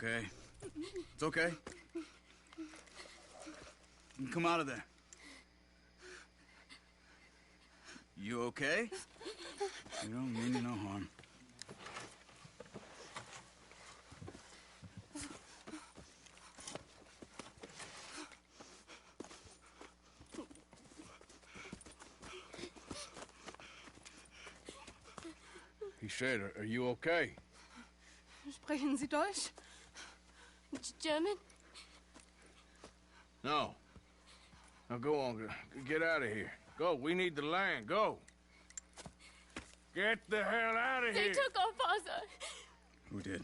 okay. It's okay. You can come out of there. You okay? You don't mean you no harm. He said, are you okay? Sprechen Sie Deutsch? German? No. Now go on, get out of here. Go, we need the land, go. Get the hell out of They here. took our father. Who did?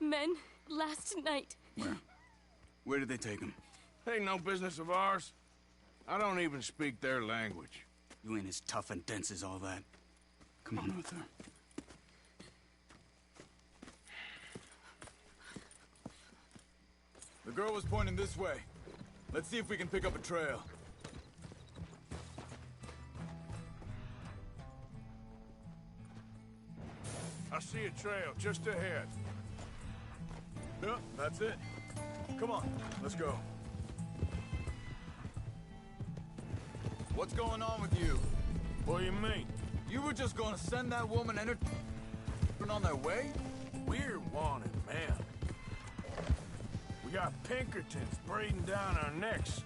Men, last night. Where? Where did they take him? Ain't no business of ours. I don't even speak their language. You ain't as tough and dense as all that. Come on, Arthur. The girl was pointing this way. Let's see if we can pick up a trail. I see a trail just ahead. Yep, that's it. Come on, let's go. What's going on with you? What do you mean? You were just gonna send that woman and her on their way? We're wanted, man. We got Pinkertons breathing down our necks.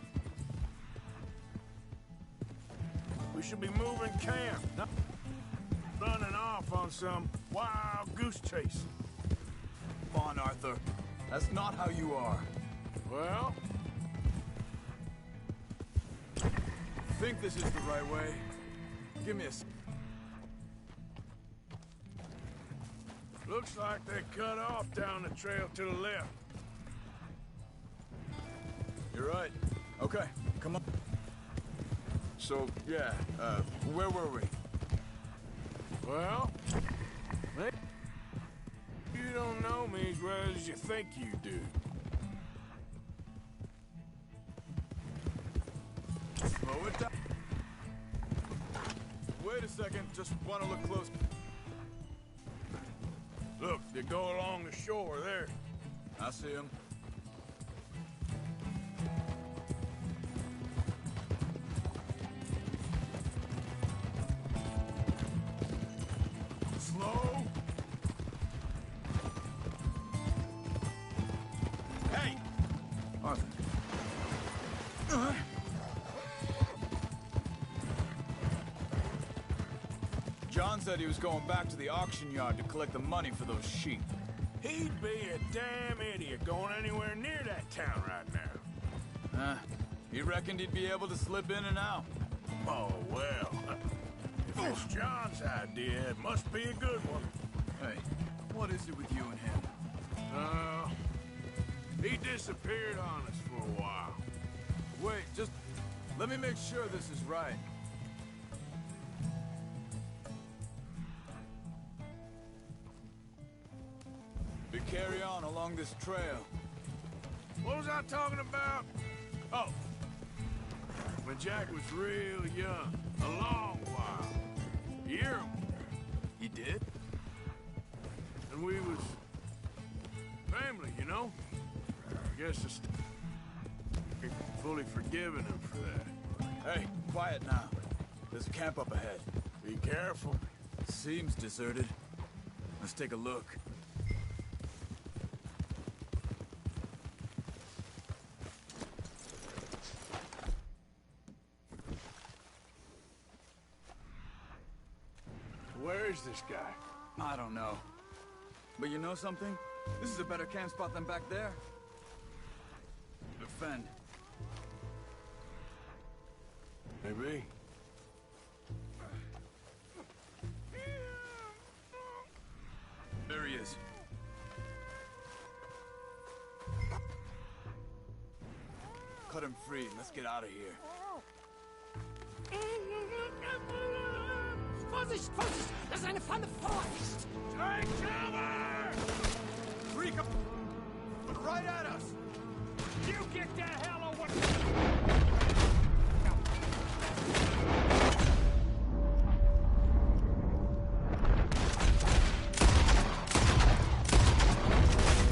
We should be moving camp, not running off on some wild goose chase. Come on, Arthur. That's not how you are. Well, Think this is the right way? Give me a looks like they cut off down the trail to the left. You're right. Okay, come on. So, yeah, where were we? Well, maybe you don't know me as well as you think you do. Slow it down. Wait a second, just want to look close. Look, they go along the shore there. I see him. Slow. Hey! Arthur. John said he was going back to the auction yard to collect the money for those sheep. He'd be a damn idiot going anywhere near that town right now. He reckoned he'd be able to slip in and out. Oh, well. If it's John's idea, it must be a good one. Hey, what is it with you and him? He disappeared on us for a while. Wait, just let me make sure this is right. We carry on along this trail. What was I talking about? Oh, when Jack was real young, a long while. A year. He did? And we was family, you know? I guess it's fully forgiven him for that. Hey, quiet now. There's a camp up ahead. Be careful. Seems deserted. Let's take a look. Where is this guy? I don't know. But you know something? This is a better camp spot than back there. Defend. Maybe. There he is. Cut him free and let's get out of here. Vorsicht, Vorsicht! Das ist eine Pfanne! Vorsicht! Take cover! Freak up! Right at us! You get the hell away!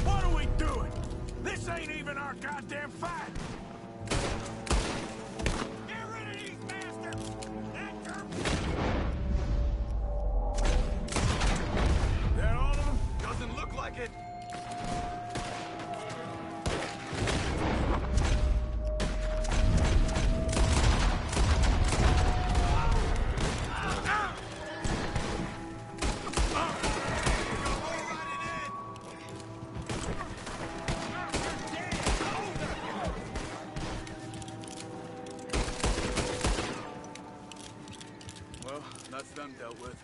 What are we doing? This ain't even our goddamn fight! Get rid of these bastards! That all of them? Doesn't look like it. Well, that's them dealt with.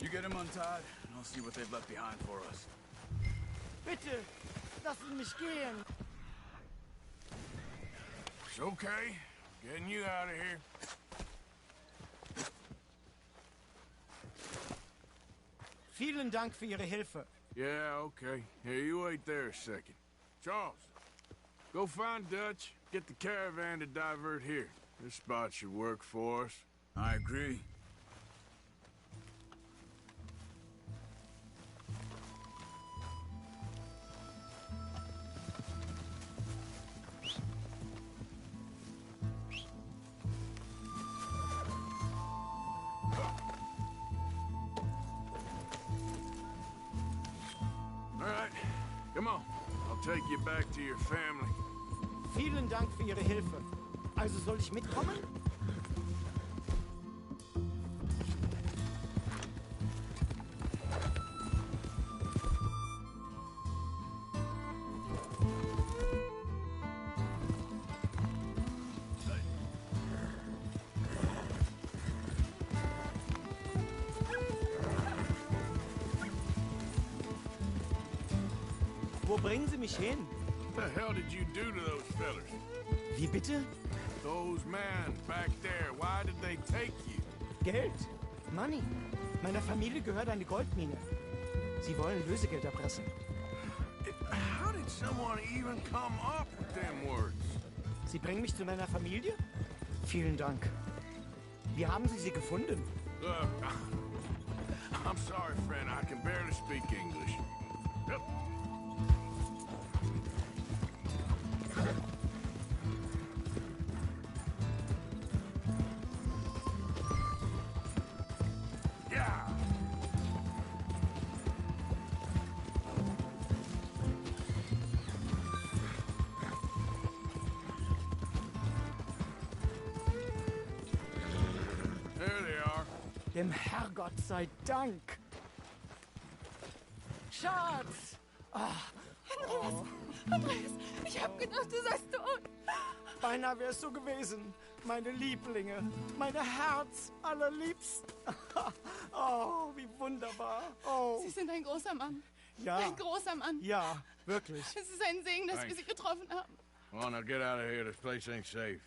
You get them untied, and I'll see what they've left behind for us. Bitte, lassen Sie mich gehen. It's okay. Getting you out of here. Vielen Dank für Ihre Hilfe. Yeah, okay. Here, you wait there a second. Charles, go find Dutch. Get the caravan to divert here. This spot should work for us. I agree. All right, come on. I'll take you back to your family. Vielen Dank für Ihre Hilfe. Also soll ich mitkommen? Wo bringen Sie mich hin? What the hell did you do to those fellas? Wie bitte? Those men back there, why did they take you? Geld. Money. Meiner Familie gehört eine Goldmine. Sie wollen Lösegeld erpressen. How did someone even come up with them words? Sie bringen mich zu meiner Familie? Vielen Dank. Wie haben Sie sie gefunden? Look, I'm sorry, friend. I can barely speak English. Yep. Yeah. There they are. Dem Herrgott sei Dank. Schatz! Andreas, ich hab gedacht, du seist tot. Beinahe wär's so gewesen. Meine Lieblinge, meine Herz allerliebsten. Oh, wie wunderbar. Oh, Sie sind ein großer Mann. ja, Ein großer Mann. ja, wirklich. Es ist ein Segen, dass wir Thanks. Sie getroffen haben. Come on, now get out of here. This place ain't safe.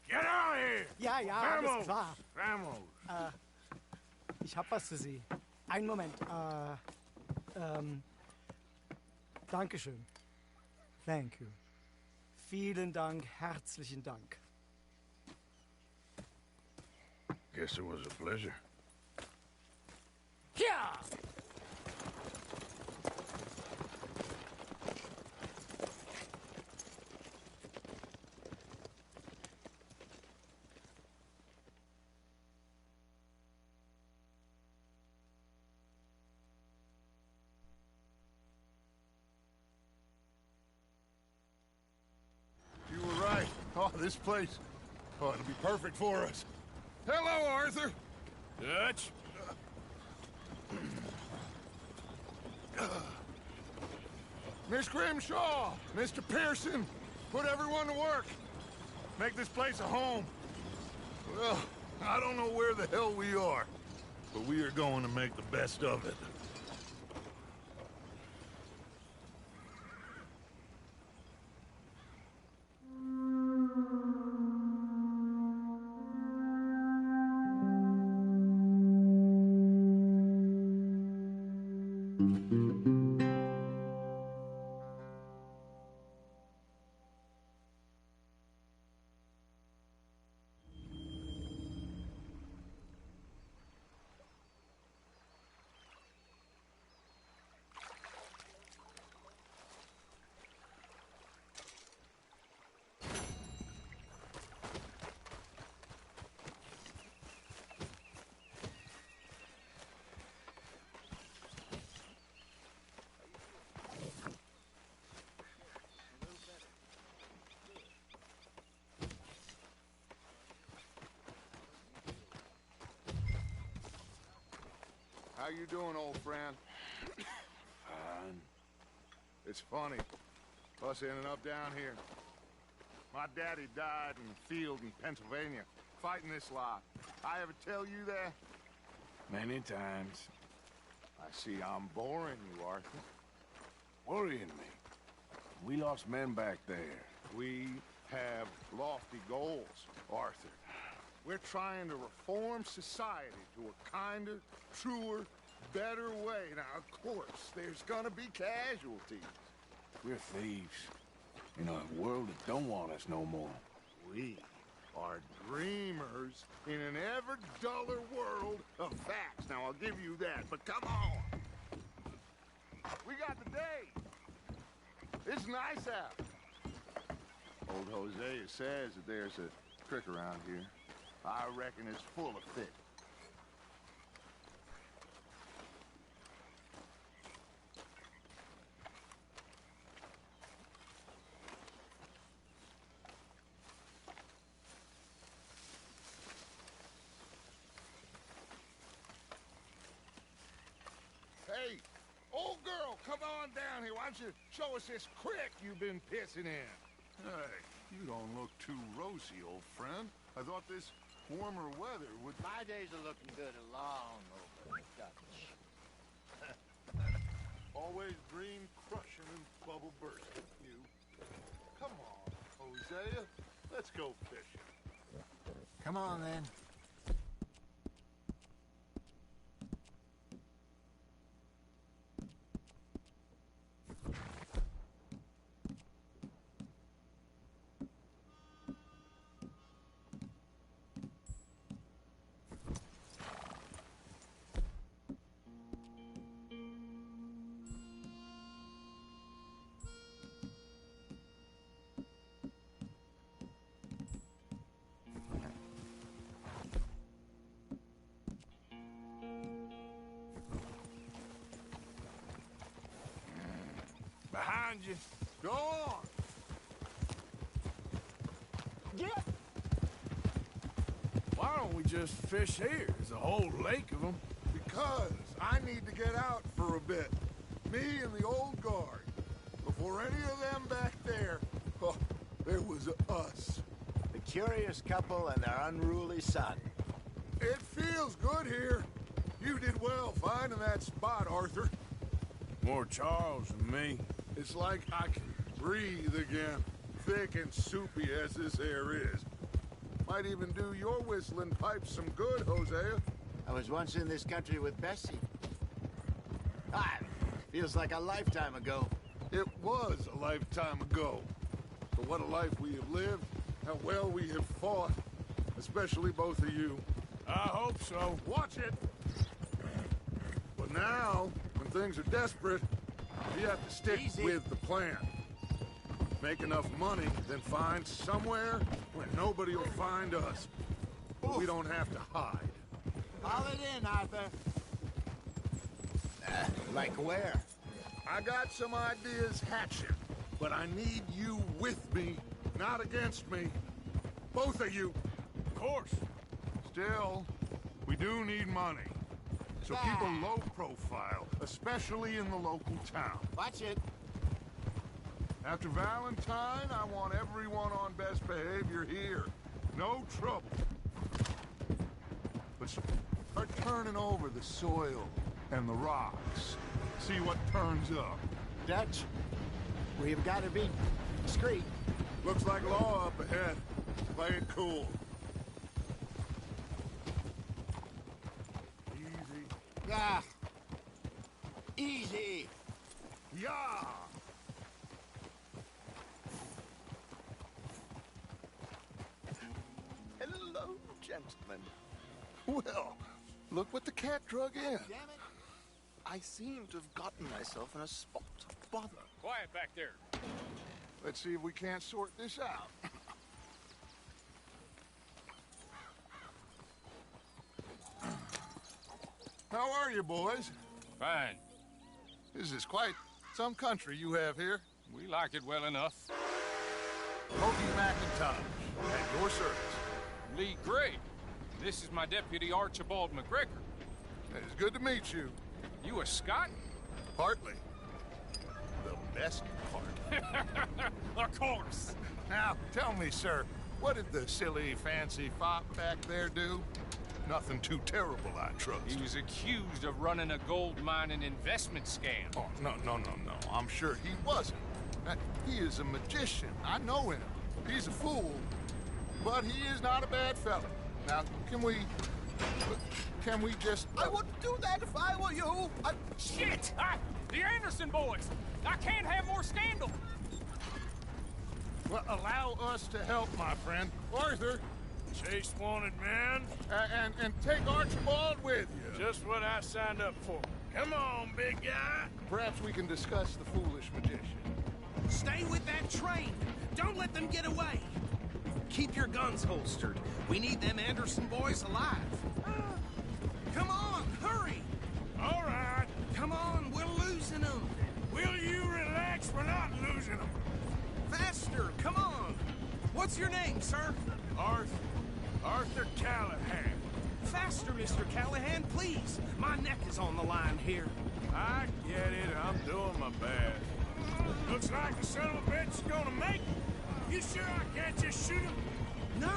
Get out of here! Ja, ja, alles klar. Vamos! Ich hab was für Sie. Einen Moment. Dankeschön. Thank you. Vielen Dank, herzlichen Dank. Guess it was a pleasure. Ja! You were right. Oh, this place. Oh, it'll be perfect for us. Hello, Arthur. Dutch? Miss Grimshaw, Mr. Pearson, put everyone to work. Make this place a home. Well, I don't know where the hell we are, but we are going to make the best of it. you doing, old friend? Fine. It's funny, us ending up down here. My daddy died in the field in Pennsylvania, fighting this lot. I ever tell you that? Many times. I see I'm boring you, Arthur. Worrying me. We lost men back there. We have lofty goals, Arthur. We're trying to reform society to a kinder, truer, better way. Now, of course, there's gonna be casualties. We're thieves. In a world that don't want us no more. We are dreamers in an ever duller world of facts. Now, I'll give you that, but come on. We got the day. It's nice out. Old Hosea says that there's a creek around here. I reckon it's full of fish. Hey, old girl, come on down here. Why don't you show us this creek you've been pissing in? Hey, you don't look too rosy, old friend. I thought this warmer weather would... My days are looking good along over the Dutch. Always green crushing and bubble bursting, you. Come on, Hosea. Let's go fishing. Come on, then. Behind you. Go on. Get! Why don't we just fish here? There's a whole lake of them. Because I need to get out for a bit. Me and the old guard. Before any of them back there, oh, there was us. The curious couple and their unruly son. It feels good here. You did well finding that spot, Arthur. More Charles than me. It's like I can breathe again. Thick and soupy as this air is. Might even do your whistling pipes some good, Hosea. I was once in this country with Bessie. Ah, feels like a lifetime ago. It was a lifetime ago. But what a life we have lived. How well we have fought. Especially both of you. I hope so. Watch it! But now, when things are desperate, we have to stick Easy. with the plan. Make enough money, then find somewhere where nobody will find us. But we don't have to hide. Haul it in, Arthur. Like where? I got some ideas hatching, but I need you with me, not against me. Both of you. Of course. Still, we do need money. So keep a low profile, especially in the local town. Watch it. After Valentine, I want everyone on best behavior here. No trouble. But start turning over the soil and the rocks. See what turns up. Dutch, we've got to be discreet. Looks like law up ahead. Play it cool. Easy. Ah, easy. Yeah! Hello, gentlemen. Well, look what the cat drug in. Damn it. I seem to have gotten myself in a spot of bother. Quiet back there. Let's see if we can't sort this out. How are you, boys? Fine. This is quite some country you have here. We like it well enough. Hoagie McIntosh, at your service. Lee Gray. This is my deputy, Archibald McGregor. It's good to meet you. You a Scot? Partly. The best part. Of course. Now, tell me, sir, what did the silly, fancy fop back there do? Nothing too terrible, I trust. He was accused of running a gold mining investment scam. Oh, no. I'm sure he wasn't. He is a magician. I know him. He's a fool, but he is not a bad fella. Now, can we just... I wouldn't do that if I were you. Shit! The Anderson boys! I can't have more scandal! Well, allow us to help, my friend. Arthur, Chase wanted man. and take Archibald with you. Just what I signed up for. Come on, big guy. Perhaps we can discuss the foolish magician. Stay with that train. Don't let them get away. Keep your guns holstered. We need them Anderson boys alive. Come on, hurry. All right. Come on, we're losing them. Will you relax? We're not losing them. Faster, come on. What's your name, sir? Arthur Callahan. Faster, Mr. Callahan, please. My neck is on the line here. I get it. I'm doing my best. Looks like the son of a bitch is gonna make it. You sure I can't just shoot him? No,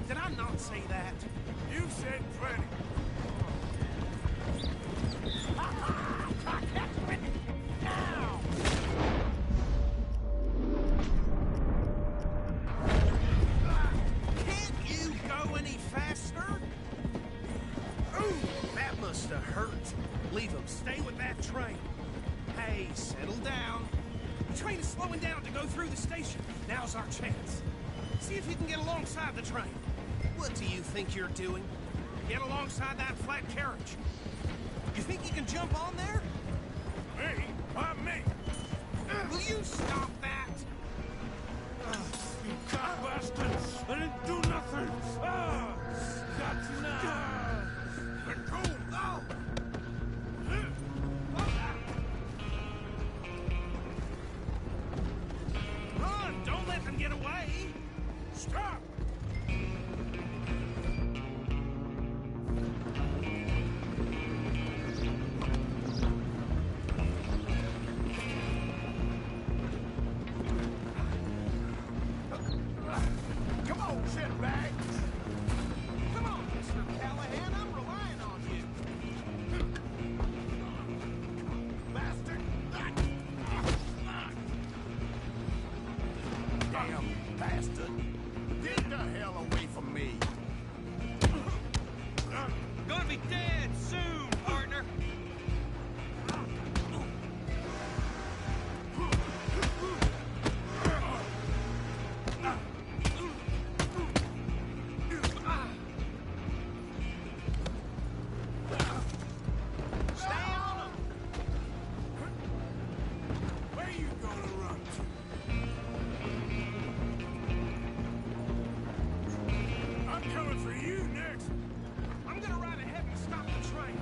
did I not say that? You said plenty. Can't you go any faster? Ooh, that must have hurt. Leave him. Stay with that train. Hey, settle down. The train is slowing down to go through the station. Now's our chance. See if you can get alongside the train. What do you think you're doing? Get alongside that flat carriage. You think you can jump on there? Me? Why me? Will you stop that? You cock bastard! I didn't do nothing! Got you now! Let go! Oh! Run! Don't let them get away! Stop! Come on, shitbag. Come on, Mr. Callahan, I'm relying on you. Bastard. Damn bastard. Get the hell away from me. Gonna be dead soon, partner. Stay on him. Where you gonna run to? I'm coming for you next. I'm gonna ride ahead and stop the train.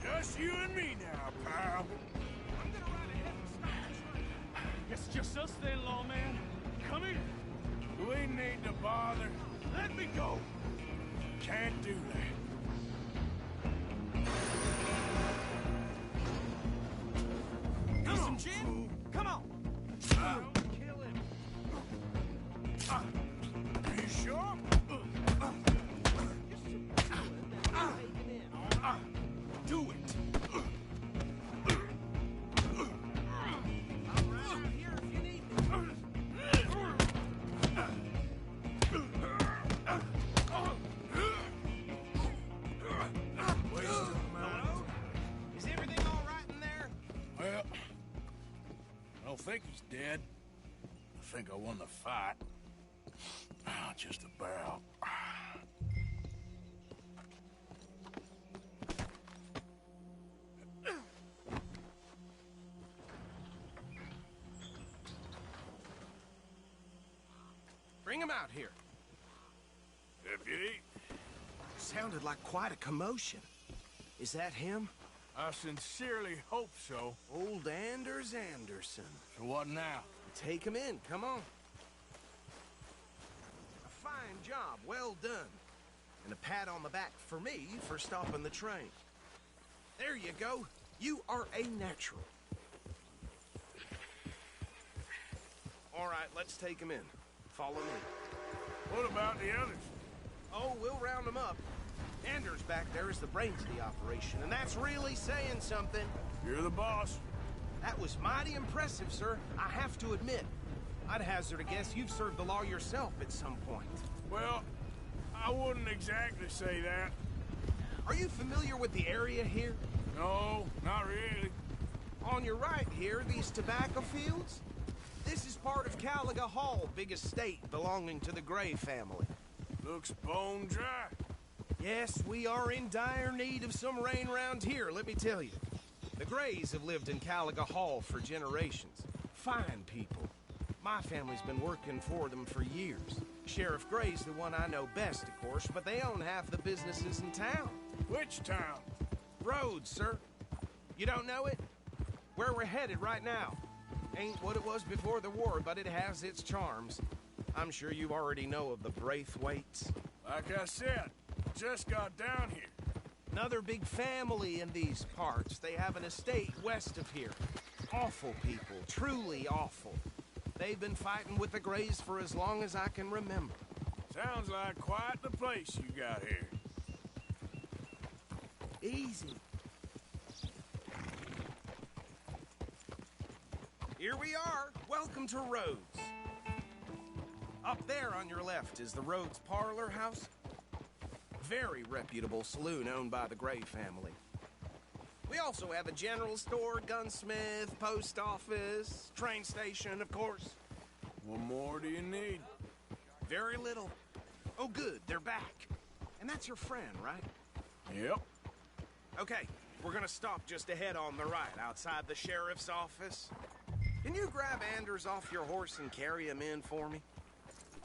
Just you and me now, pal. I'm gonna ride ahead and stop the train. It's just us then, lawman. Come here. We need to bother. Let me go. Can't do that. Need some gin? Come on. Kill him. You sure? Do it. I'm around here if you need me. don't think he's dead. I think I won the fight. Just about. Bring him out here. Deputy, Sounded like quite a commotion. Is that him? I sincerely hope so. Old Anders Anderson. So what now? Take him in, come on. A fine job, well done. And a pat on the back for me for stopping the train. There you go. You are a natural. All right, let's take him in. Follow me. What about the others? Oh, we'll round them up. Anders back there is the brains of the operation, and that's really saying something. You're the boss. That was mighty impressive, sir. I have to admit. I'd hazard a guess you've served the law yourself at some point. Well, I wouldn't exactly say that. Are you familiar with the area here? No, not really. On your right here, these tobacco fields? This is part of Caliga Hall, big estate belonging to the Gray family. Looks bone dry. Yes, we are in dire need of some rain round here, let me tell you. The Grays have lived in Caliga Hall for generations. Fine people. My family's been working for them for years. Sheriff Gray's the one I know best, of course, but they own half the businesses in town. Which town? Rhodes, sir. You don't know it? Where we're headed right now. Ain't what it was before the war, but it has its charms. I'm sure you already know of the Braithwaites. Like I said, just got down here. Another big family in these parts. They have an estate west of here. Awful people, truly awful. They've been fighting with the Grays for as long as I can remember. Sounds like quite the place you got here. Easy. Here we are. Welcome to Rhodes. Up there on your left is the Rhodes Parlor House. Very reputable saloon owned by the Gray family. We also have a general store, gunsmith, post office, train station, of course. What more do you need? Very little. Oh, good, they're back. And that's your friend, right? Yep. Okay, we're gonna stop just ahead on the right, outside the sheriff's office. Can you grab Anders off your horse and carry him in for me?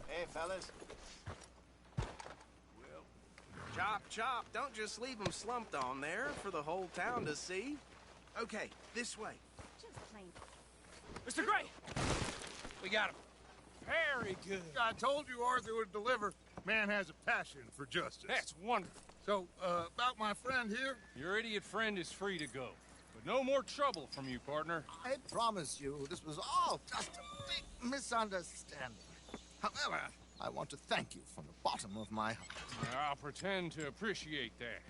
Hey, fellas. Chop, chop. Don't just leave him slumped on there for the whole town to see. Okay, this way. Just plain. Mr. Gray! We got him. Very good. I told you Arthur would deliver. Man has a passion for justice. That's wonderful. So, about my friend here? Your idiot friend is free to go. But no more trouble from you, partner. I promise you, this was all just a big misunderstanding. However, I want to thank you from the bottom of my heart. I'll pretend to appreciate that.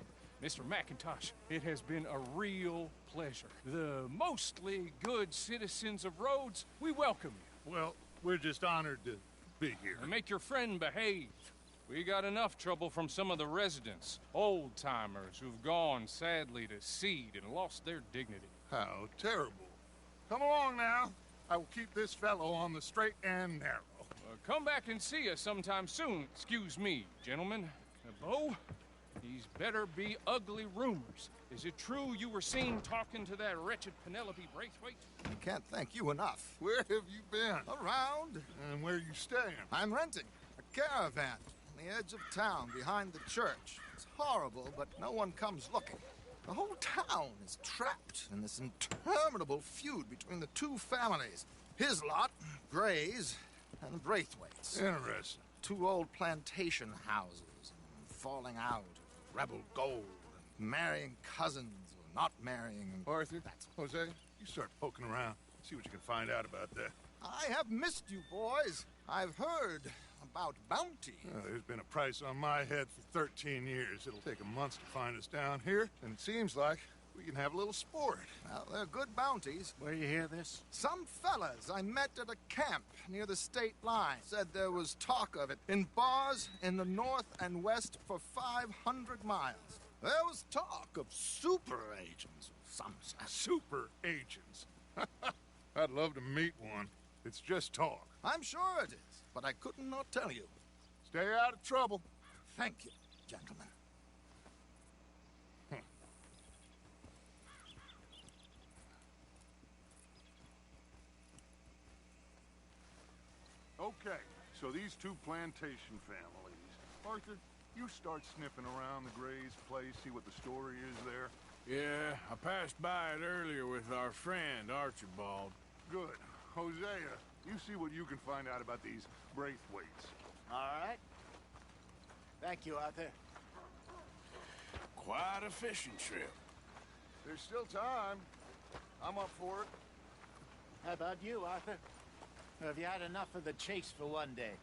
Mr. McIntosh, it has been a real pleasure. The mostly good citizens of Rhodes, we welcome you. Well, we're just honored to be here. And make your friend behave. We got enough trouble from some of the residents, old-timers who've gone, sadly, to seed and lost their dignity. How terrible. Come along now. I will keep this fellow on the straight and narrow. Come back and see us sometime soon. Excuse me, gentlemen. Bo, these better be ugly rumors. Is it true you were seen talking to that wretched Penelope Braithwaite? I can't thank you enough. Where have you been? Around. And where are you staying? I'm renting a caravan on the edge of town behind the church. It's horrible, but no one comes looking. The whole town is trapped in this interminable feud between the two families. His lot, Gray's, and Braithwaite's. Interesting. Two old plantation houses, and falling out of rebel gold, and marrying cousins or not marrying. And Arthur, Jose, you start poking around. See what you can find out about that. I have missed you, boys. I've heard about bounty. There's been a price on my head for 13 years. It'll take a month to find us down here, and it seems like we can have a little sport. Well, they're good bounties. Where you hear this? Some fellas I met at a camp near the state line said there was talk of it in bars in the north and west for 500 miles. There was talk of super agents of some sort. Super agents. I'd love to meet one. It's just talk. I'm sure it is, but I couldn't not tell you. Stay out of trouble. Thank you, gentlemen. Okay, so these two plantation families. Arthur, you start sniffing around the Gray's place, see what the story is there. Yeah, I passed by it earlier with our friend, Archibald. Good. Hosea, you see what you can find out about these Braithwaites. All right. Thank you, Arthur. Quite a fishing trip. There's still time. I'm up for it. How about you, Arthur? Or have you had enough of the chase for one day?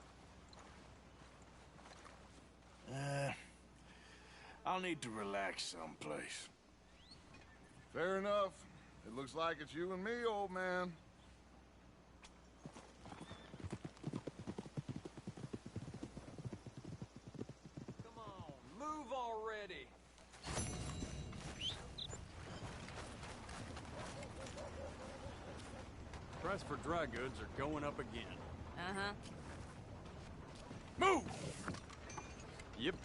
I'll need to relax someplace. Fair enough. It looks like it's you and me, old man. Come on, move already. Price for dry goods are going up again. Uh-huh. Move! Yep.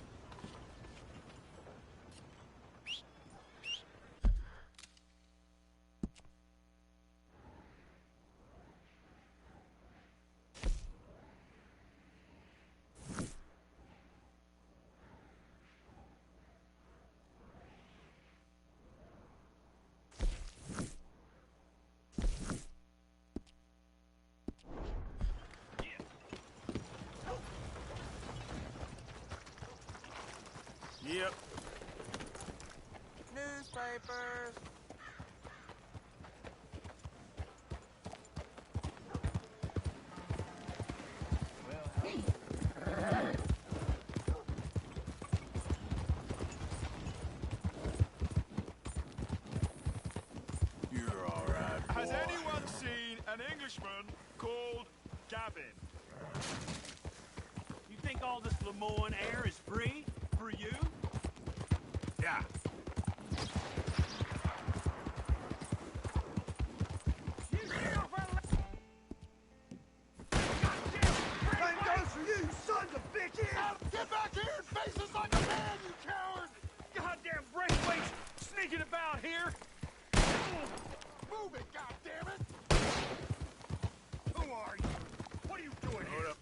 Yep. Newspapers. You're all right, boy. Has anyone seen an Englishman called Gavin? You think all this Lemoyne air is free for you? Yeah. Same goes for you, sons of bitches! Get back here and face us like a man, you coward! Goddamn Braithwaite's sneaking about here! Move it, goddammit! Who are you? What are you doing here? Hold up.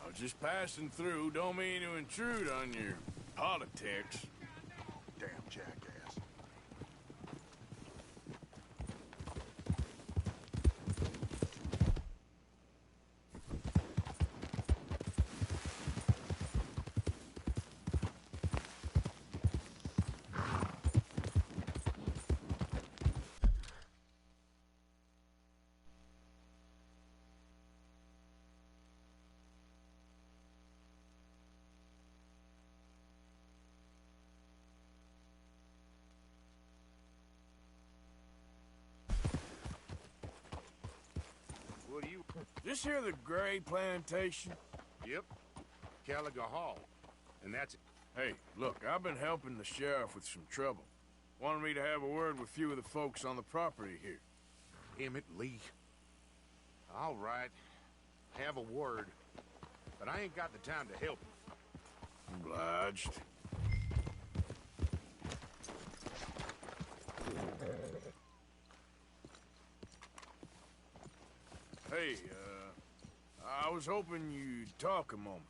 I was just passing through. Don't mean to intrude on your politics. Damn jackass. What are you? This here the Gray Plantation? Yep. Caliga Hall. And that's it. Hey, look, I've been helping the sheriff with some trouble. Wanted me to have a word with a few of the folks on the property here. Emmett Lee. All right. Have a word. But I ain't got the time to help you. Obliged. Hey, I was hoping you'd talk a moment.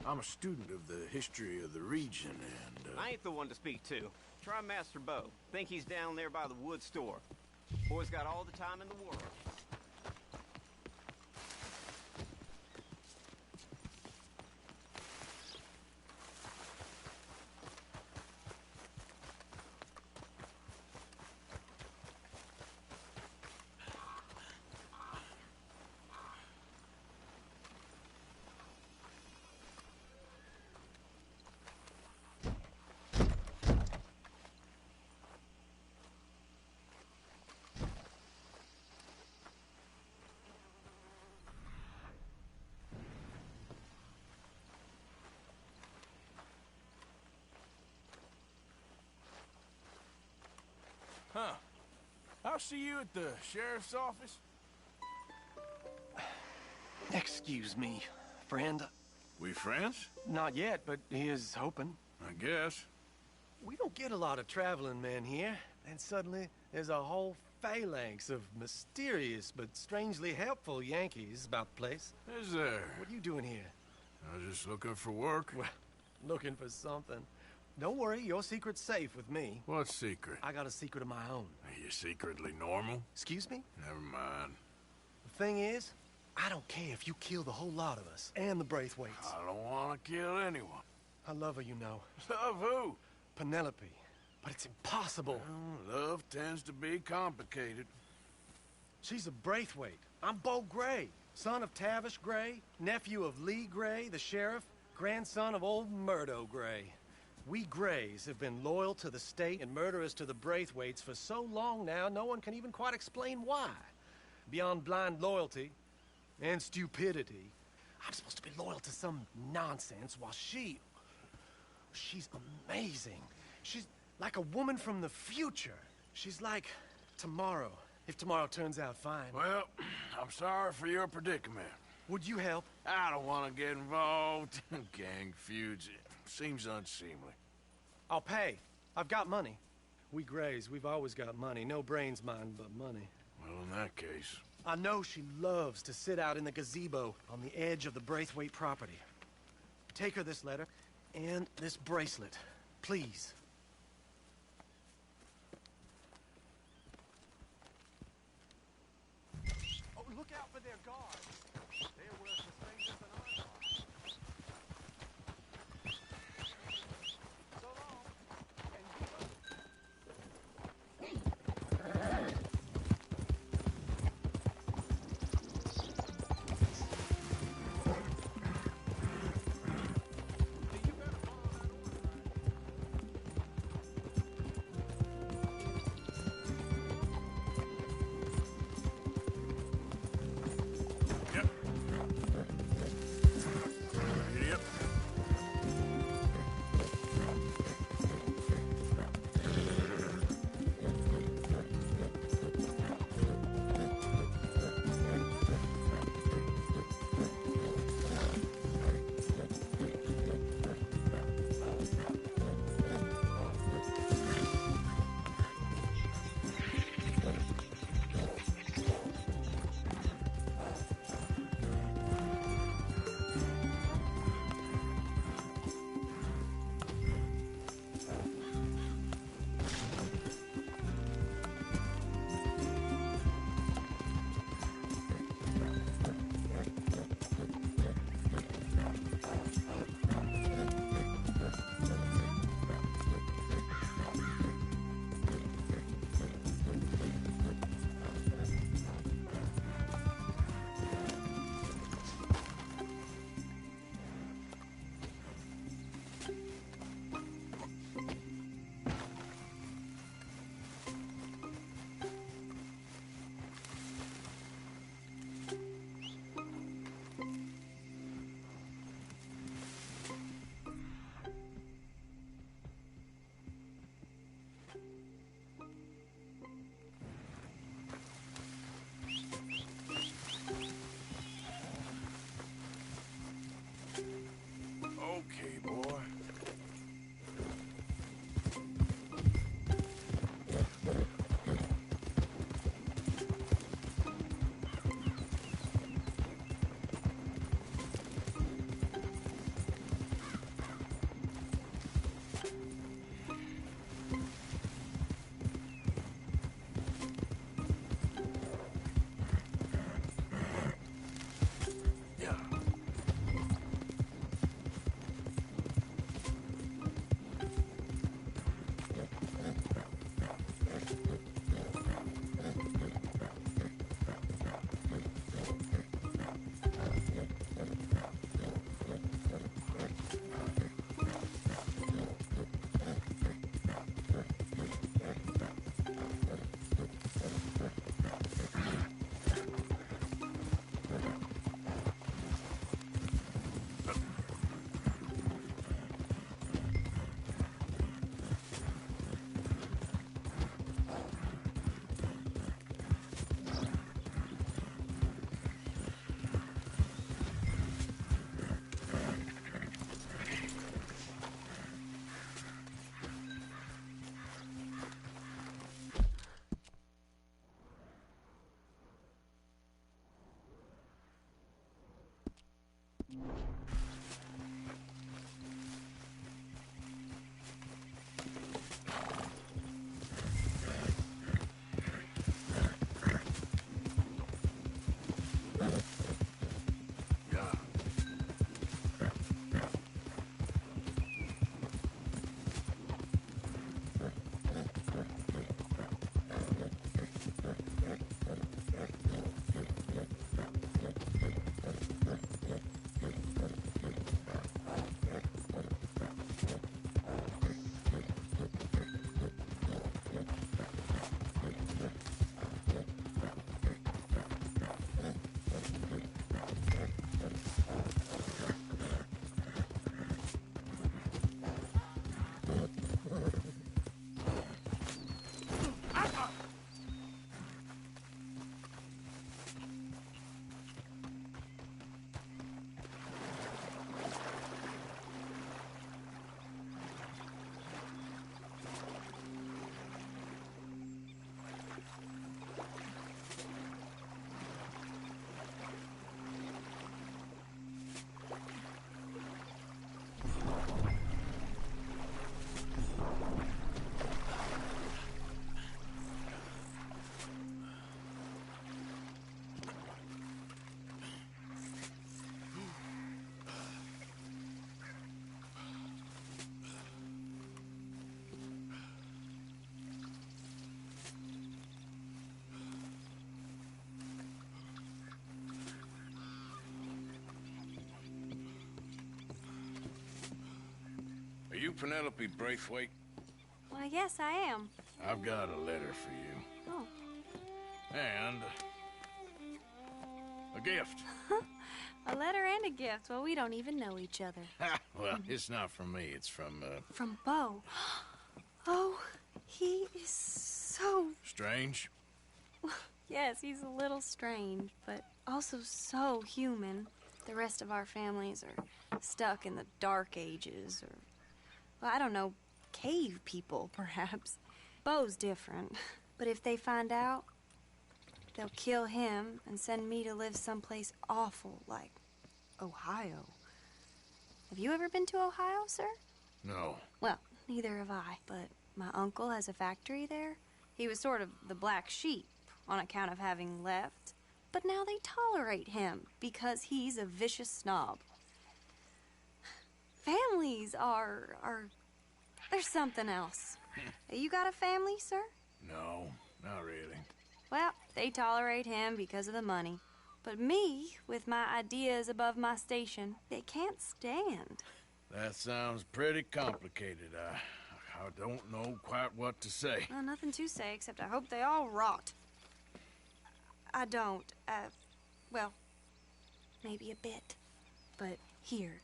I'm a student of the history of the region, and, I ain't the one to speak to. Try Master Bo. Think he's down there by the wood store. Boy's got all the time in the world. see you at the sheriff's office? Excuse me, friend. We friends? Not yet, but he is hoping. I guess. We don't get a lot of traveling men here, and suddenly there's a whole phalanx of mysterious but strangely helpful Yankees about the place. Is there? What are you doing here? I was just looking for work. Well, looking for something. Don't worry, your secret's safe with me. What secret? I got a secret of my own. Are you secretly normal? Excuse me? Never mind. The thing is, I don't care if you kill the whole lot of us, and the Braithwaites. I don't want to kill anyone. I love her, you know. Love who? Penelope. But it's impossible. Well, love tends to be complicated. She's a Braithwaite. I'm Beau Gray, son of Tavish Gray, nephew of Lee Gray, the sheriff, grandson of old Murdo Gray. We Grays have been loyal to the state and murderous to the Braithwaites for so long now, no one can even quite explain why. Beyond blind loyalty and stupidity, I'm supposed to be loyal to some nonsense while she's amazing. She's like a woman from the future. She's like tomorrow, if tomorrow turns out fine. Well, I'm sorry for your predicament. Would you help? I don't want to get involved in gang feuds. It seems unseemly. I'll pay. I've got money. We Grays, we've always got money. No brains, mind, but money. Well, in that case... I know she loves to sit out in the gazebo on the edge of the Braithwaite property. Take her this letter and this bracelet, please. Oh, look out for their guards. They're worth the strangers than ours are. So long, and Are you Penelope Braithwaite? Well, yes, I am. I've got a letter for you. Oh. And a gift. A letter and a gift. Well, we don't even know each other. Well, it's not from me. It's from, From Beau. Oh, he is so... Strange? Yes, he's a little strange, but also so human. The rest of our families are stuck in the Dark Ages, or, well, I don't know, cave people, perhaps. Beau's different. But if they find out, they'll kill him and send me to live someplace awful like Ohio. Have you ever been to Ohio, sir? No. Well, neither have I, but my uncle has a factory there. He was sort of the black sheep on account of having left, but now they tolerate him because he's a vicious snob. Families are there's something else. You got a family, sir? No, not really. Well, they tolerate him because of the money. But me, with my ideas above my station, they can't stand. That sounds pretty complicated. I don't know quite what to say. Well, nothing to say, except I hope they all rot. I don't. Well, maybe a bit. But here,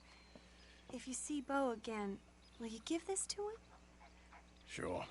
if you see Beau again, will you give this to him? Sure.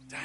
Damn.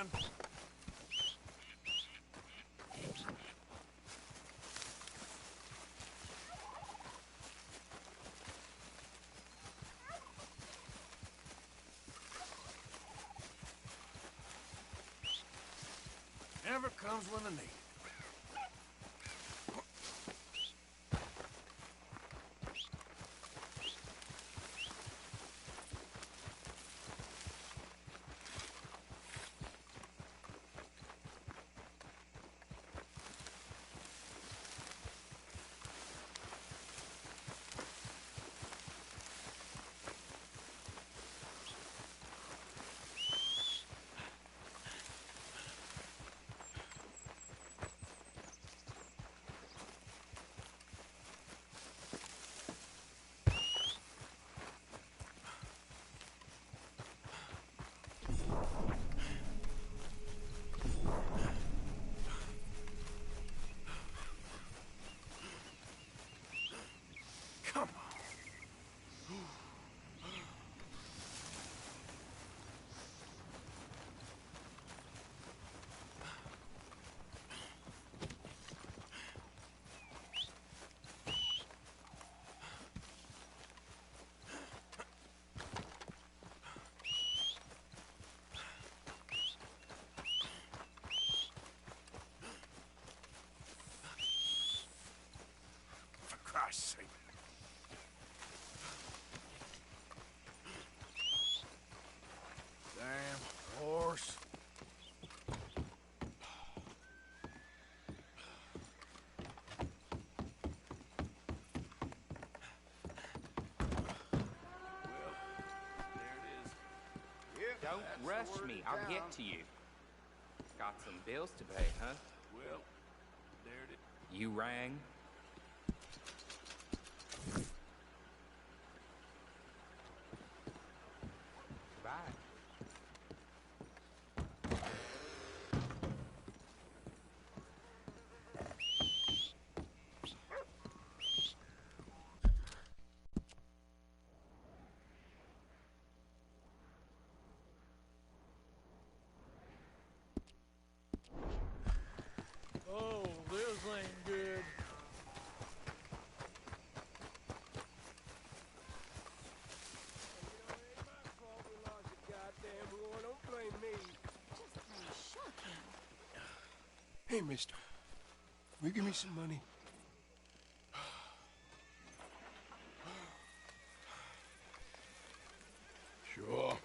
man. Never comes when I need it. Christ's sake. Damn horse. Don't rush me. I'll get to you. Got some bills to pay, huh? Well, there it is. You rang? Bye. Oh, this ain't good. Hey, mister. Will you give me some money? Sure.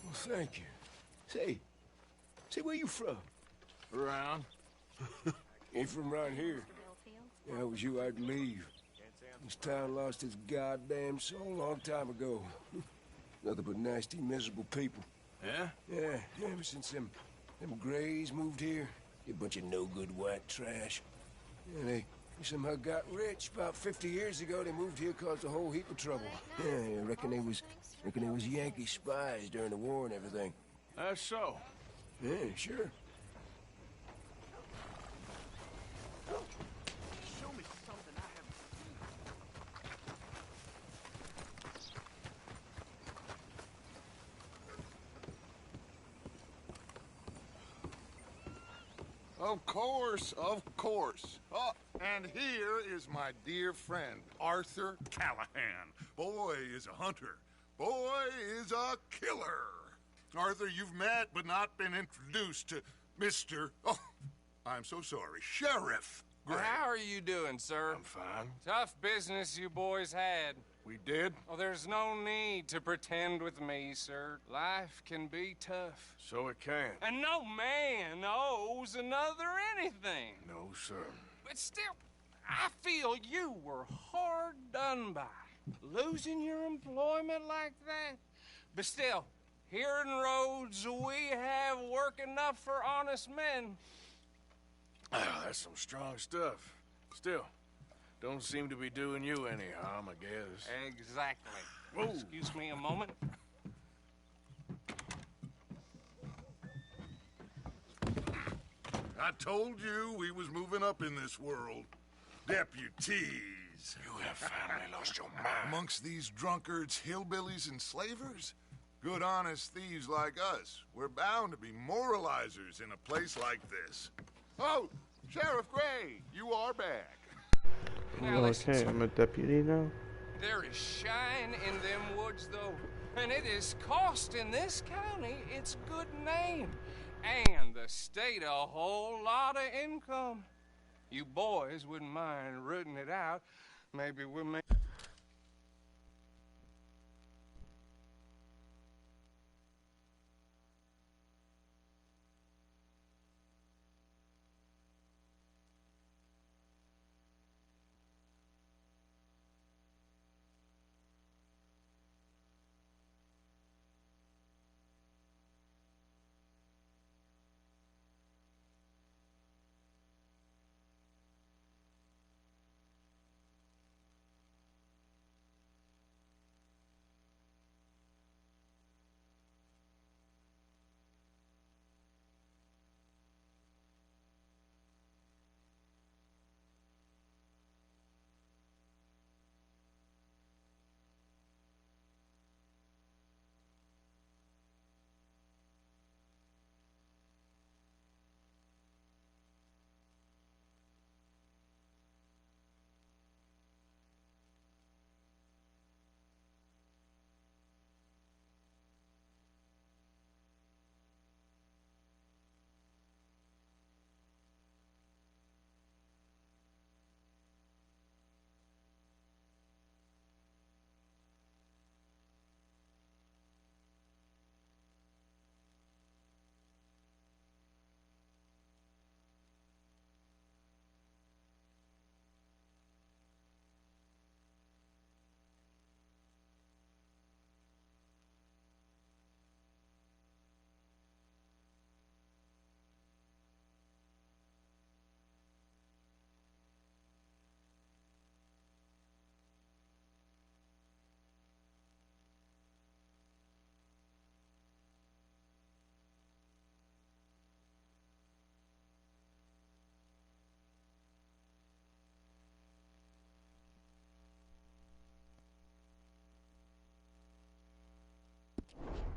Well, thank you. Say, where you from? Around. Ain't from around here. Yeah, it was you I'd leave. This town lost its goddamn soul a long time ago. Nothing but nasty, miserable people. Yeah? Yeah, ever since them Grays moved here, a bunch of no-good white trash. Yeah, they somehow got rich. About 50 years ago, they moved here, caused a whole heap of trouble. Yeah, I reckon they was Yankee spies during the war and everything. That's so. Yeah, sure. Show me something I haven't Of course, of course. Oh, and here is my dear friend, Arthur Callahan. Boy is a hunter. Boy is a killer. Arthur, you've met but not been introduced to Mr. Oh, I'm so sorry, Sheriff Gray. How are you doing, sir? I'm fine. Tough business you boys had. We did? Oh, there's no need to pretend with me, sir. Life can be tough. So it can. And no man owes another anything. No, sir. But still, I feel you were hard done by. Losing your employment like that. But still, here in Rhodes, we have work enough for honest men. Ah, that's some strong stuff. Still, don't seem to be doing you any harm, I guess. Exactly. Whoa. Excuse me a moment. I told you we was moving up in this world. Deputies. You have finally lost your mind. Amongst these drunkards, hillbillies, and slavers? Good, honest thieves like us. We're bound to be moralizers in a place like this. Oh, Sheriff Gray, you are back. Now listen, Okay, I'm a deputy now. there is shine in them woods, though, and it is costing this county its good name and the state a whole lot of income. You boys wouldn't mind rooting it out. Maybe we'll make...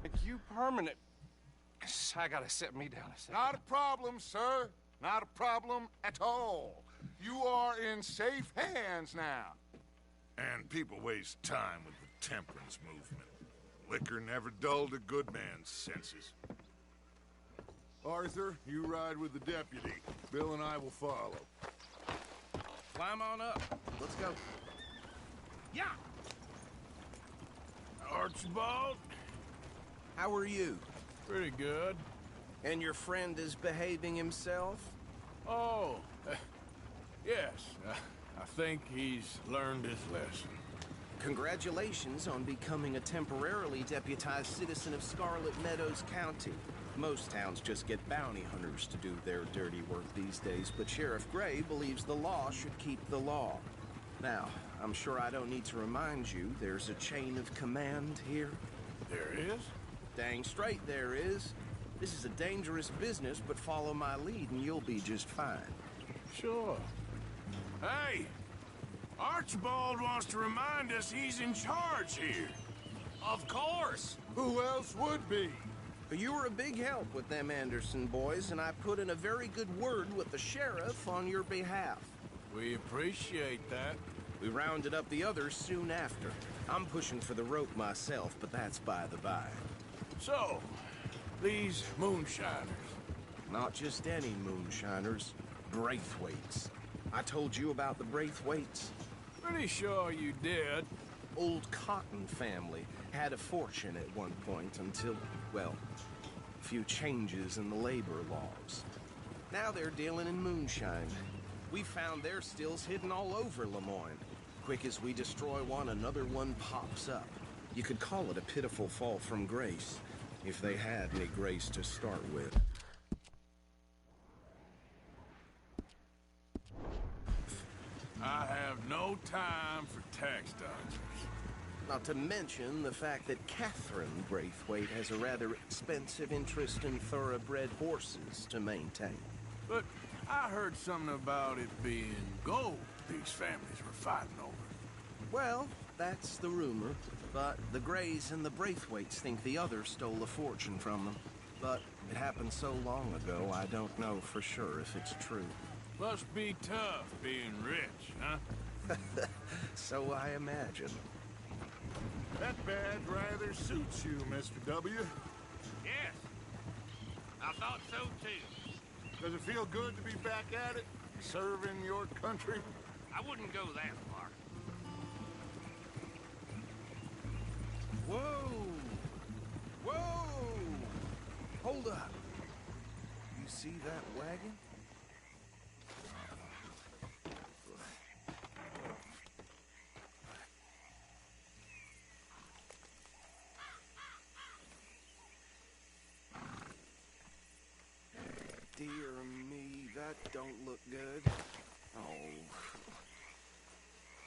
Make you permanent. I gotta set me down a second. Not a problem, sir. Not a problem at all. You are in safe hands now. And people waste time with the temperance movement. Liquor never dulled a good man's senses. Arthur, you ride with the deputy. Bill and I will follow. Climb on up. Let's go. Yeah! Archibald? How are you? Pretty good. And your friend is behaving himself? Oh, yes. I think he's learned his lesson. Congratulations on becoming a temporarily deputized citizen of Scarlet Meadows County. Most towns just get bounty hunters to do their dirty work these days, but Sheriff Gray believes the law should keep the law. Now, I'm sure I don't need to remind you there's a chain of command here. There is? Dang straight there is. This is a dangerous business, but follow my lead and you'll be just fine. Sure. Hey! Archibald wants to remind us he's in charge here. Of course! Who else would be? You were a big help with them Anderson boys, and I put in a very good word with the sheriff on your behalf. We appreciate that. We rounded up the others soon after. I'm pushing for the rope myself, but that's by the by. So, these moonshiners. Not just any moonshiners, Braithwaites. I told you about the Braithwaites? Pretty sure you did. Old Cotton family had a fortune at one point until, well, a few changes in the labor laws. Now they're dealing in moonshine. We found their stills hidden all over Lemoyne. Quick as we destroy one, another one pops up. You could call it a pitiful fall from grace, if they had any grace to start with. I have no time for tax dodgers. Not to mention the fact that Catherine Braithwaite has a rather expensive interest in thoroughbred horses to maintain. But I heard something about it being gold. these families were fighting over. Well, that's the rumor. But the Greys and the Braithwaites think the others stole a fortune from them. But it happened so long ago, I don't know for sure if it's true. Must be tough being rich, huh? So I imagine. That badge rather suits you, Mr. W. Yes. I thought so, too. Does it feel good to be back at it? Serving your country? I wouldn't go that far. Whoa! Whoa! Hold up. You see that wagon? Dear me, that don't look good. Oh.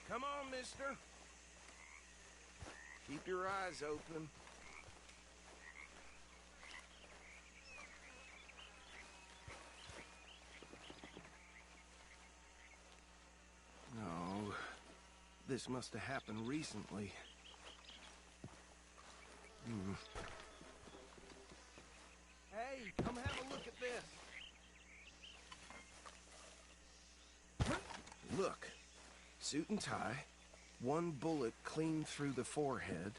Come on, mister. Keep your eyes open. No. This must have happened recently. Hey, come have a look at this. Look. Suit and tie. One bullet clean through the forehead.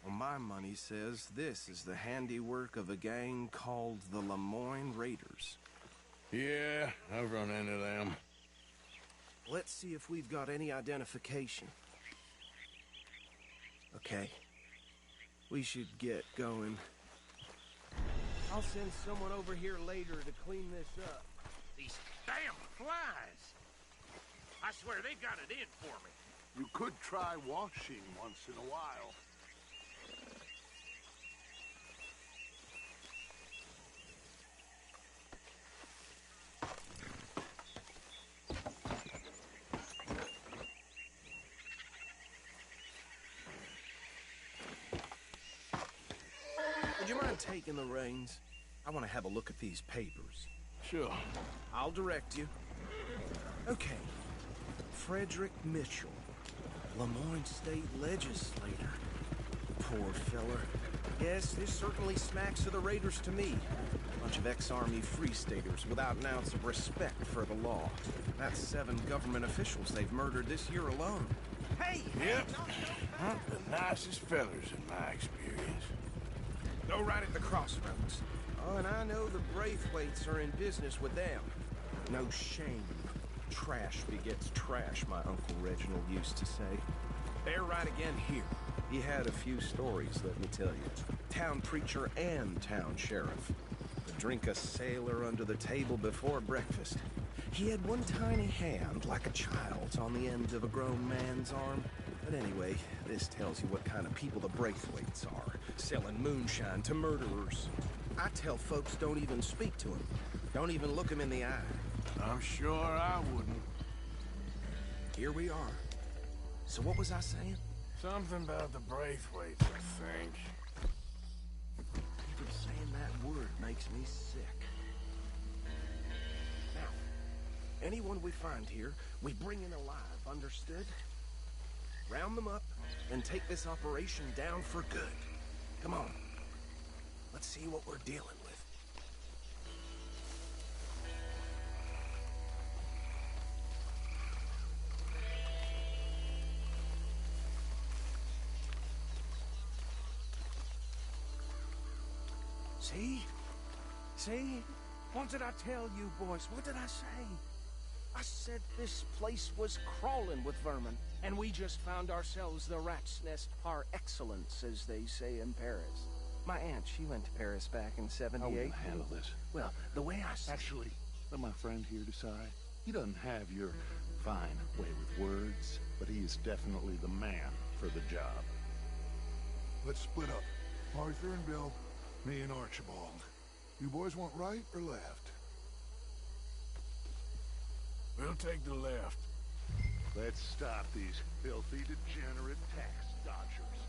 Well, my money says this is the handiwork of a gang called the Lemoyne Raiders. Yeah, I've run into them. Let's see if we've got any identification. Okay. We should get going. I'll send someone over here later to clean this up. These damn flies! I swear they've got it in for me. You could try washing once in a while. Would you mind taking the reins? I want to have a look at these papers. Sure. I'll direct you. Okay. Frederick Mitchell, Lemoyne State Legislator. Poor feller. Yes, this certainly smacks of the Raiders to me. Bunch of ex-Army Free Staters without an ounce of respect for the law. That's 7 government officials they've murdered this year alone. Hey! Yep. The nicest fellers in my experience. Go right at the crossroads. Oh, and I know the Braithwaites are in business with them. No shame. Trash begets trash, my Uncle Reginald used to say. They're right again here. He had a few stories, let me tell you. Town preacher and town sheriff. Would drink a sailor under the table before breakfast. He had one tiny hand, like a child's, on the end of a grown man's arm. But anyway, this tells you what kind of people the Braithwaites are. Selling moonshine to murderers. I tell folks don't even speak to him. Don't even look him in the eye. I'm sure I wouldn't. Here we are. So what was I saying? Something about the Braithwaites, I think. Even saying that word makes me sick. Now, anyone we find here, we bring in alive, understood? Round them up, and take this operation down for good. Come on. Let's see what we're dealing with. See? See? What did I tell you, boys? What did I say? I said this place was crawling with vermin, and we just found ourselves the rat's nest par excellence, as they say in Paris. My aunt, she went to Paris back in '78. How will you handle this? Well, the way I see... Actually, let my friend here decide. He doesn't have your fine way with words, but he is definitely the man for the job. Let's split up. Arthur and Bill, me and Archibald. You boys want right or left? We'll take the left. Let's stop these filthy, degenerate tax dodgers.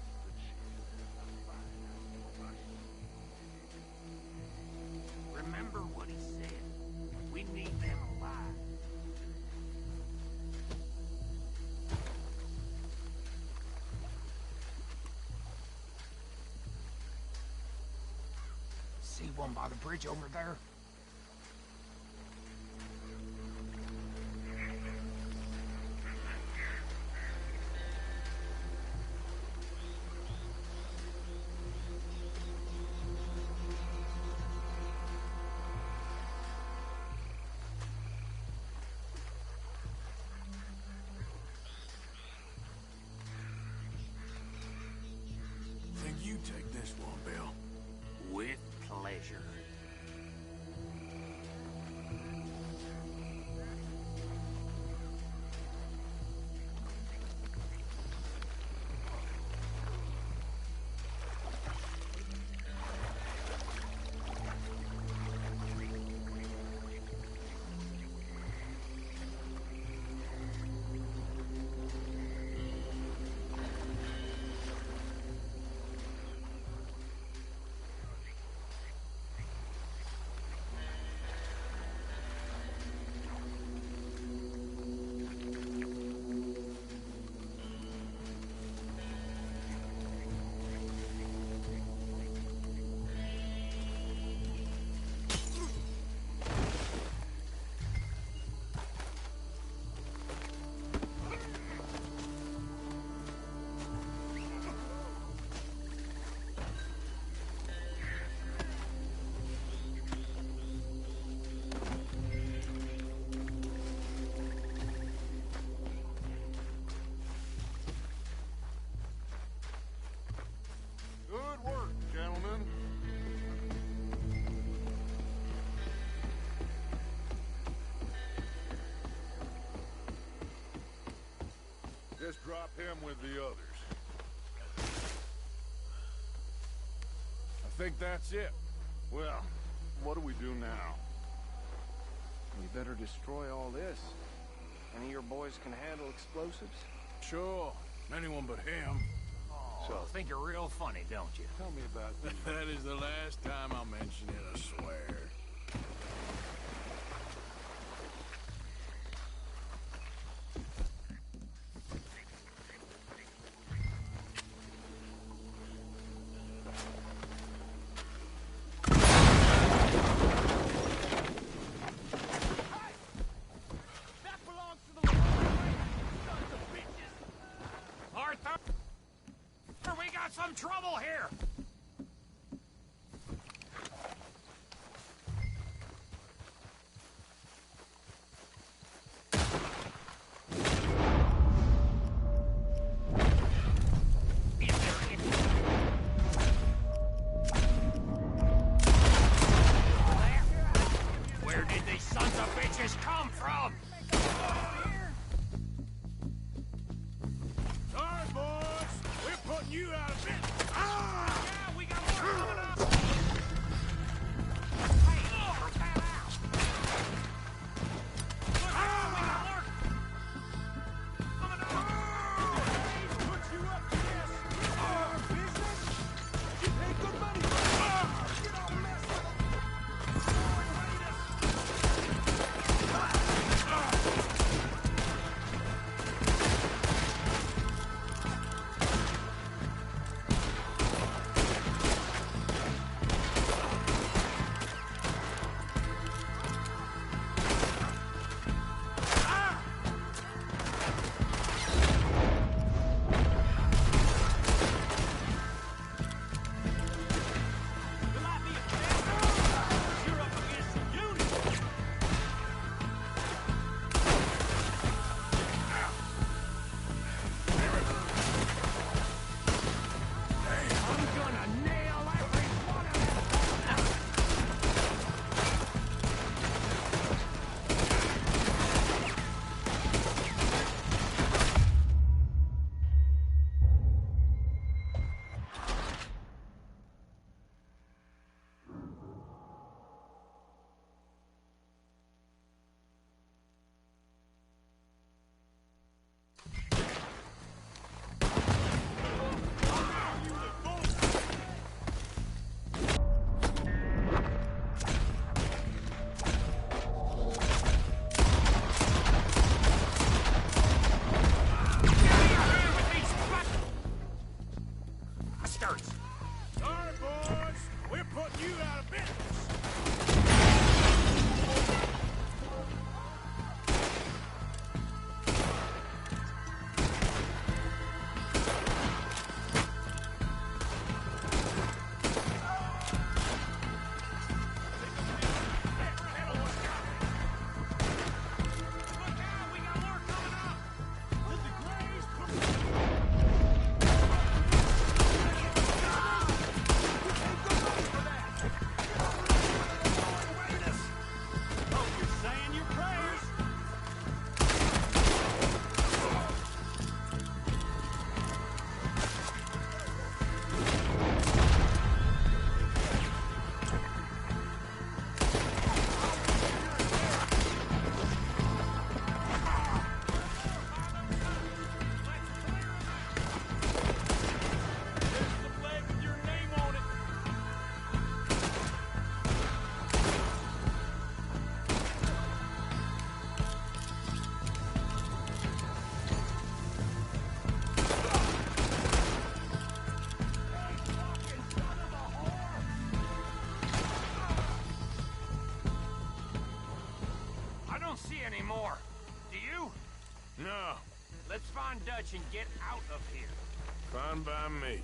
Remember what he said. We need them alive. See one by the bridge over there? Think you take this one, Bill? With pleasure. Good work, gentlemen. Just drop him with the others. I think that's it. Well, what do we do now? We better destroy all this. Any of your boys can handle explosives? Sure. Anyone but him. So think you're real funny, don't you? Tell me about this. That is the last time I'll mention it, I swear. Arthur! We got some trouble here! Where did these sons of bitches come from? Sorry, boys. We're putting you out of business. Ah! Yeah, we got more coming up! see any more. Do you? No. Let's find Dutch and get out of here. Fine by me.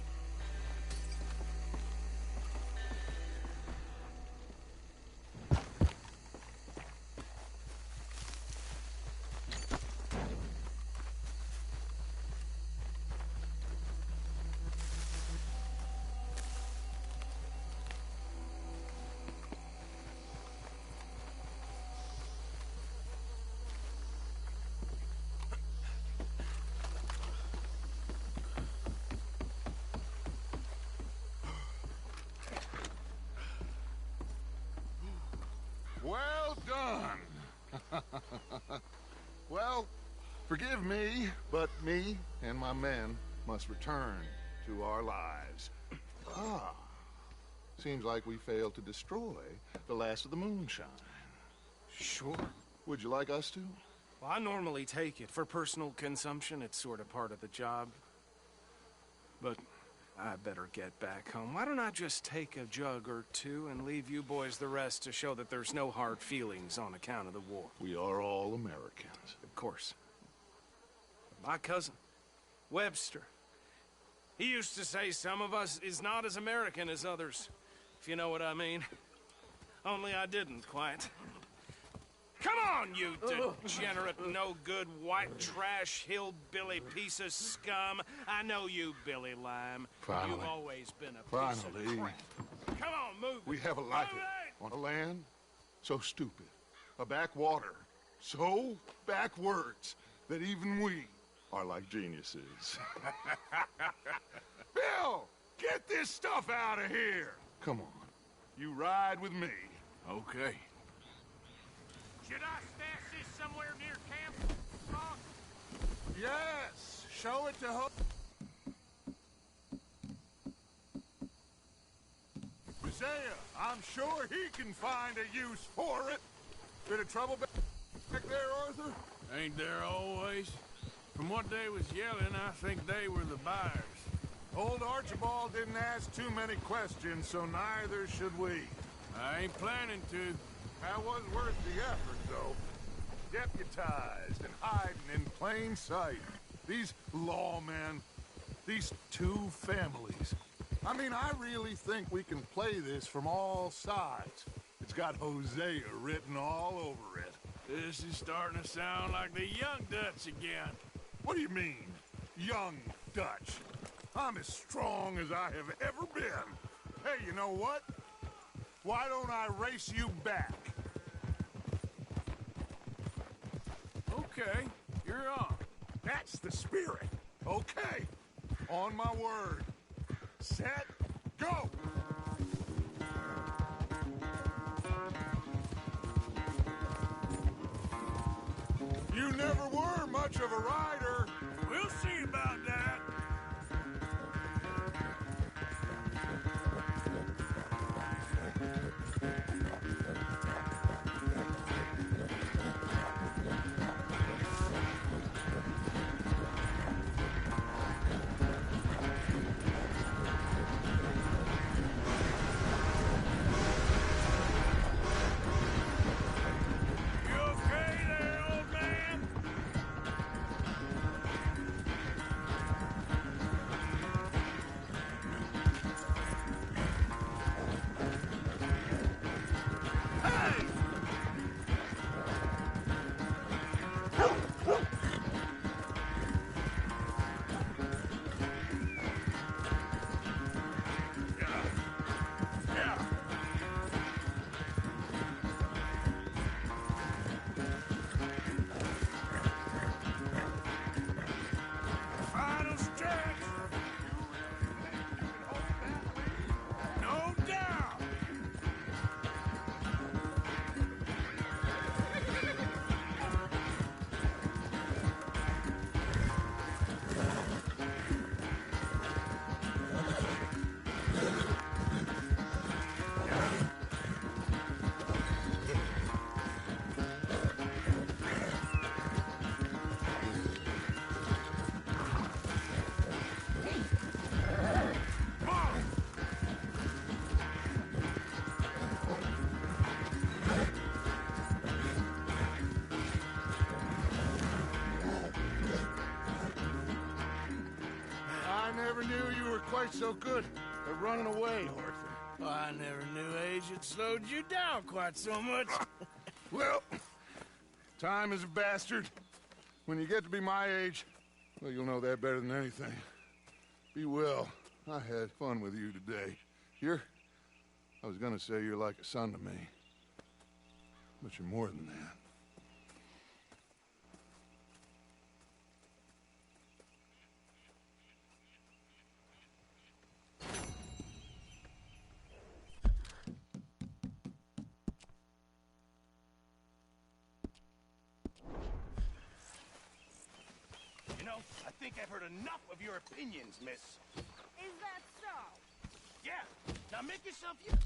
Well done. Well, forgive me, but me and my men must return to our lives. Ah, seems like we failed to destroy the last of the moonshine. Sure. Would you like us to? Well, I normally take it. For personal consumption, it's sort of part of the job. But I better get back home. Why don't I just take a jug or two and leave you boys the rest to show that there's no hard feelings on account of the war? We are all Americans. Of course. My cousin, Webster, he used to say some of us is not as American as others, if you know what I mean. Only I didn't quite. Come on, you degenerate, no-good, white trash, hillbilly piece of scum. I know you, Billy Lime. Finally. You've always been a piece of crap. Come on, move We it. have a life on a land so stupid, a backwater so backwards that even we are like geniuses. Bill, get this stuff out of here. Come on, you ride with me. Okay. Should I stash this somewhere near camp? Doc? Yes, show it to Hook. Isaiah, I'm sure he can find a use for it. Bit of trouble back there, Arthur? Ain't there always? From what they was yelling, I think they were the buyers. Old Archibald didn't ask too many questions, so neither should we. I ain't planning to. That was worth the effort, though. Deputized and hiding in plain sight. These lawmen, these two families. I mean, I really think we can play this from all sides. It's got Hosea written all over it. This is starting to sound like the young Dutch again. What do you mean, young Dutch? I'm as strong as I have ever been. Hey, you know what? Why don't I race you back? Okay, you're on. That's the spirit. Okay, on my word. Set, go! You never were much of a rider. We'll see about that. You okay there, old man? quite so good at running away, Arthur. Well, I never knew age had slowed you down quite so much. Well, time is a bastard. When you get to be my age, well, you'll know that better than anything. Be well. I had fun with you today. I was gonna say you're like a son to me. But you're more than that. You know, I think I've heard enough of your opinions, miss. Is that so? Yeah. Now make yourself useful.